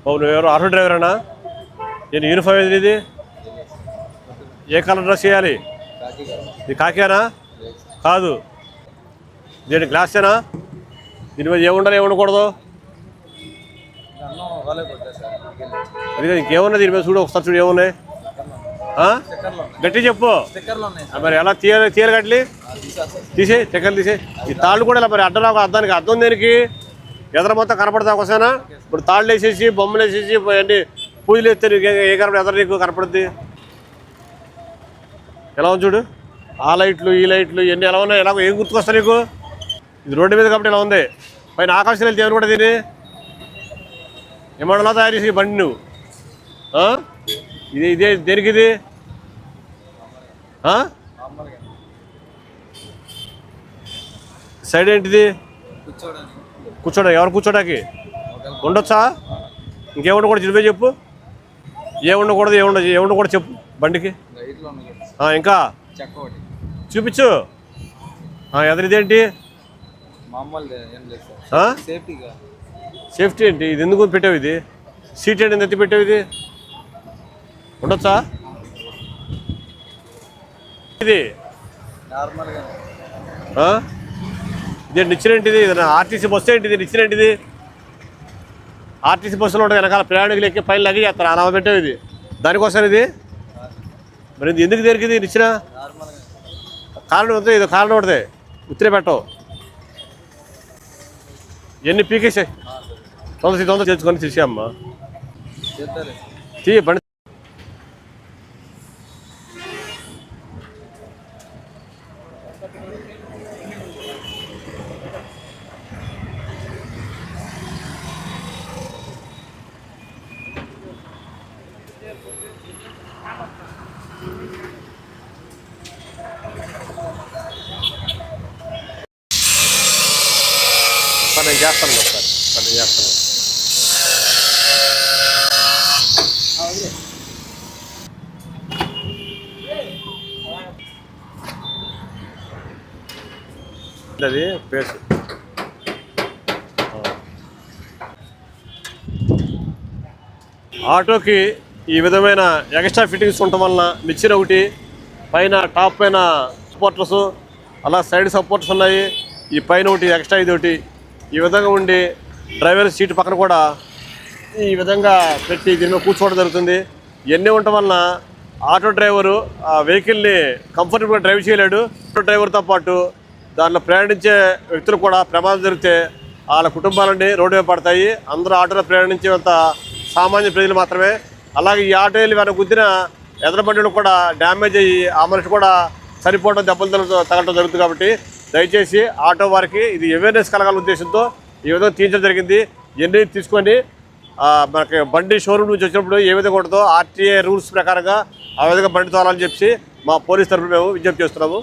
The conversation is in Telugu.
బాబు నువ్వెవరు ఆటో డ్రైవరేనా? నేను యూనిఫామ్ ఏది ఇది? ఏ కలర్ డ్రెస్ వేయాలి? ఇది కాకేనా? కాదు. దీని గ్లాసేనా? దీని మీద ఏముండాలి ఏముండకూడదు? అది ఇంకేమున్నాయి దీని మీద? చూడు ఒకసారి, చూడు ఏమున్నాయి. గట్టి చెప్పు మరి. ఎలా తీయాలి గట్లి? తీసే చక్కెరలు తీసే. ఈ తాళ్ళు కూడా ఇలా మరి అడ్డరాకు అద్దానికి అద్దం దేనికి? ఎదర మొత్తం కనపడతా ఒకసారి. ఇప్పుడు తాళ్ళు వేసేసి బొమ్మలు వేసేసి అన్ని పూజలు వేస్తే నీకు ఏ కనపడి ఎదర నీకు కనపడుద్ది? ఎలా ఉంది చూడు. ఆ లైట్లు ఈ లైట్లు ఇవన్నీ ఎలా ఉన్నాయి? ఎలాగో ఏం గుర్తుకొస్తాయి నీకు? ఇది రోడ్డు మీద కాబట్టి ఇలా ఉంది. పైన ఆకాశం వెళ్తే ఏమని కూడా దీన్ని ఏమన్నా తయారు చేసి బండి నువ్వు ఇదే దేనికి ఇది? సైడ్ ఏంటిది? కూర్చోడా? ఎవరు కూర్చోడానికి ఉండొచ్చా? ఇంకేముండకూడదు చెప్పే చెప్పు. ఏముండకూడదు ఏముండకూడదు చెప్పు బండికి. ఇంకా చూపించు. ఎదరిదేంటి? సేఫ్టీ ఏంటి? ఇది ఎందుకు పెట్టావు? ఇది సీట్ ఏంటి ఎత్తి పెట్టావు? ఇది ఉండొచ్చా? ఇది ఇది నిచ్చినేంటిది? ఆర్టీసీ బస్సు ఏంటిది? నిచ్చినేంటిది? ఆర్టీసీ బస్సులో ఉంటుంది వెనకాల ప్రయాణికులు ఎక్కి పైన లగేజ్ చేస్తారు. అలా పెట్టావు ఇది దానికోసం. ఇది మరి ఎందుకు దేనికి నిచ్చిన? కారణం ఉంటుంది. ఇది కారణం ఉంటుంది. ఉత్తిరే పెట్టవు. ఎన్ని పీకేసాయి? తొందర తెచ్చుకొని తీసేయమ్మా. తీయ బండి. నేను చేస్తాను ఒకసారి. నేను చేస్తాను. అది పేస్ ఆటోకి ఈ విధమైన ఎక్స్ట్రా ఫిట్టింగ్స్ ఉండటం వలన నిచ్చెన ఒకటి, పైన టాప్ పైన సపోర్టర్స్, అలా సైడ్ సపోర్టర్స్ ఉన్నాయి. ఈ పైన ఒకటి ఎక్స్ట్రా ఇది ఒకటి ఈ విధంగా ఉండి డ్రైవర్ సీట్ పక్కన కూడా ఈ విధంగా పెట్టి దీని మీద కూర్చోవడం జరుగుతుంది. ఇవన్నీ ఉండటం వలన ఆటో డ్రైవరు ఆ వెహికల్ని కంఫర్టబుల్గా డ్రైవ్ చేయలేడు. ఆటో డ్రైవర్తో పాటు దాంట్లో ప్రయాణించే వ్యక్తులు కూడా ప్రమాదం జరిగితే వాళ్ళ కుటుంబాలన్నీ రోడ్డు మీద పడతాయి. అందరూ ఆటోలో ప్రయాణించేంత సామాన్య ప్రజలు మాత్రమే. అలాగే ఈ ఆటో వెళ్ళి వెనక గుద్దిన ఎదర బండిలు కూడా డ్యామేజ్ అయ్యి ఆ మనిషి కూడా చనిపోవడం, దెబ్బలు తగలటం జరుగుతుంది. కాబట్టి దయచేసి ఆటో వారికి ఇది అవేర్నెస్ కలగాల ఉద్దేశంతో ఈ విధంగా తీర్చడం జరిగింది. ఇవన్నీ తీసుకొని మనకి బండి షోరూమ్ నుంచి వచ్చినప్పుడు ఏ విధంగా ఉంటుందో ఆర్టీఏ రూల్స్ ప్రకారంగా ఆ విధంగా బండి తోలాలని చెప్పి మా పోలీస్ తరఫున మేము విజ్ఞప్తి చేస్తున్నాము.